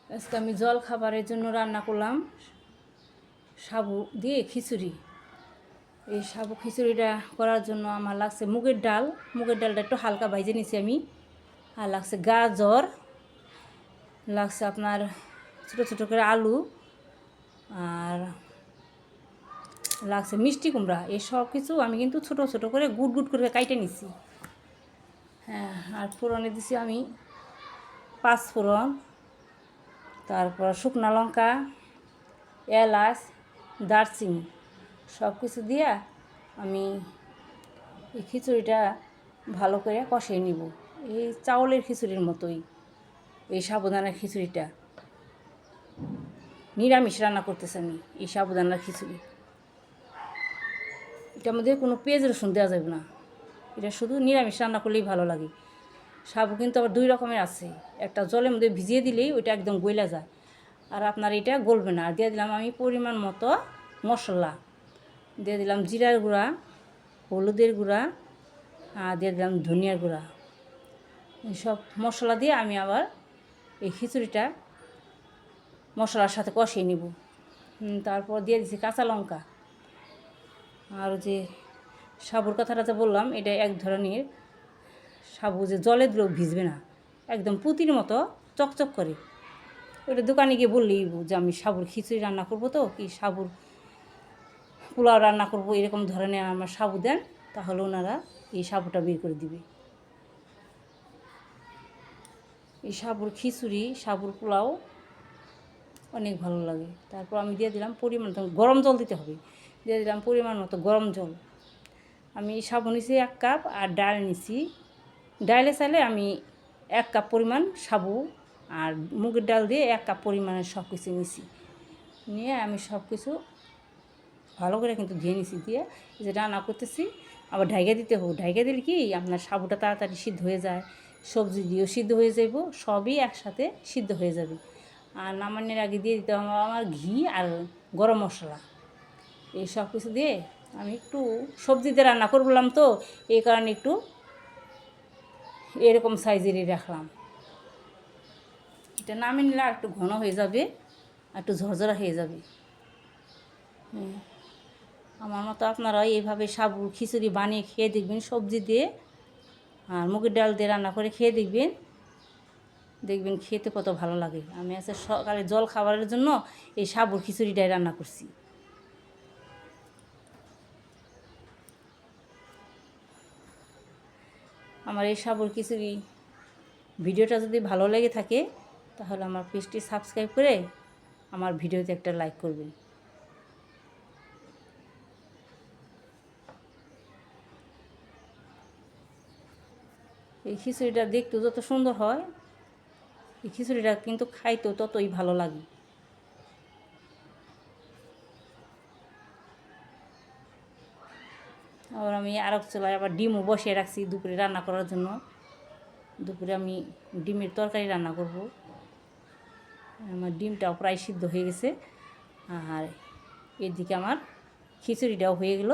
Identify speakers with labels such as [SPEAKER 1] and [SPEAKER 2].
[SPEAKER 1] আজকে আমি জল খাবারের জন্য রান্না করলাম সাবু দিয়ে খিচুড়ি। এই সাবু খিচুড়িটা করার জন্য আমার লাগছে মুগের ডালটা একটু হালকা ভাজে নিছি আমি, আর লাগছে গাজর, লাগছে আপনার ছোটো ছোটো করে আলু, আর লাগছে মিষ্টি কুমড়া। এই সব কিছু আমি কিন্তু ছোটো ছোটো করে গুট গুট করে কাইটে নিছি। হ্যাঁ, আর ফোড়নে দিছি আমি 5 ফোড়ন, তারপর শুকনো লঙ্কা, এলাচ, দারচিনি সব কিছু দিয়া আমি এই খিচুড়িটা ভালো করে কষিয়ে নিব। এই চাউলের খিচুড়ির মতোই এই সাবুদানার খিচুড়িটা, নিরামিষ রান্না করতেছি আমি। এই সাবুদানার খিচুড়ি, এটার মধ্যে কোনো পেঁয়াজ রসুন দেওয়া যাবে না, এটা শুধু নিরামিষ রান্না করলেই ভালো লাগে। সাবু কিন্তু আবার 2 রকমের আছে, একটা জলের মধ্যে ভিজিয়ে দিলেই ওইটা একদম গইলা যায়, আর আপনার এটা গলবে না। আর দিয়ে দিলাম আমি পরিমাণ মতো মশলা, দিয়ে দিলাম জিরার গুঁড়া, হলুদের গুঁড়া, আর দিয়ে দিলাম ধনিয়ার গুঁড়া। সব মশলা দিয়ে আমি আবার এই খিচুড়িটা মশলার সাথে কষিয়ে নিব। তারপর দিয়ে দিচ্ছি কাঁচা লঙ্কা। আর যে সাবুর কথাটা যে বললাম, এটা এক ধরনের সাবু যে জলে দিলেও ভিজবে না, একদম পুঁতির মতো চকচক করে। ওইটা দোকানে গিয়ে বললেই যে আমি সাবুর খিচুড়ি রান্না করবো, তো কি সাবুর পোলাও রান্না করবো, এরকম ধরনের আমার সাবু দেন, তাহলে ওনারা এই সাবুটা বের করে দিবে। এই সাবুর খিচুড়ি, সাবুর পোলাও অনেক ভালো লাগে। তারপর আমি দিয়ে দিলাম পরিমাণ মতো গরম জল দিতে হবে, দিয়ে দিলাম পরিমাণ মতো গরম জল। আমি সাবু নিছি 1 কাপ, আর ডাল নিছি, ডালে চাইলে আমি 1 কাপ পরিমাণ সাবু আর মুগের ডাল দিয়ে 1 কাপ পরিমাণের সব কিছু নিছি। নিয়ে আমি সব কিছু ভালো করে কিন্তু ধুয়ে নিছি, দিয়ে যে রান্না করতেছি আবার ঢাইকা দিতে হবে। ঢাইকা দিলে কি আপনার সাবুটা তাড়াতাড়ি সিদ্ধ হয়ে যায়, সবজি দিয়েও সিদ্ধ হয়ে যাইব, সবই একসাথে সিদ্ধ হয়ে যাবে। আর নামানোর আগে দিয়ে দিতে হবে আমার ঘি আর গরম মশলা। এই সব কিছু দিয়ে আমি একটু সবজিতে রান্না করলাম, তো এই কারণে একটু এরকম সাইজেরই রাখলাম। এটা নামিয়ে নিলে আর একটু ঘন হয়ে যাবে, আর একটু ঝরঝরা হয়ে যাবে। আমার মতো আপনারা এইভাবে সাবুর খিচুড়ি বানিয়ে খেয়ে দেখবেন, সবজি দিয়ে আর মুগের ডাল দিয়ে রান্না করে খেয়ে দেখবেন, দেখবেন খেতে কত ভালো লাগে। আমি আজকে সকালে জল খাবারের জন্য এই সাবুর খিচুড়িটাই রান্না করছি। আমার এই সাবুর খিচুড়ি ভিডিওটা যদি ভালো লেগে থাকে, তাহলে আমার পেজটি সাবস্ক্রাইব করে আমার ভিডিওতে একটা লাইক করবেন। এই খিচুড়িটা দেখতে যত সুন্দর হয়, এই খিচুড়িটা কিন্তু খাইতেও ততই ভালো লাগে। আবার আমি আরেক চুলায় আবার ডিমও বসিয়ে রাখছি দুপুরে রান্না করার জন্য। দুপুরে আমি ডিমের তরকারি রান্না করব। আমার ডিমটাও প্রায় সিদ্ধ হয়ে গেছে, আর এদিকে আমার খিচুড়িটাও হয়ে গেল।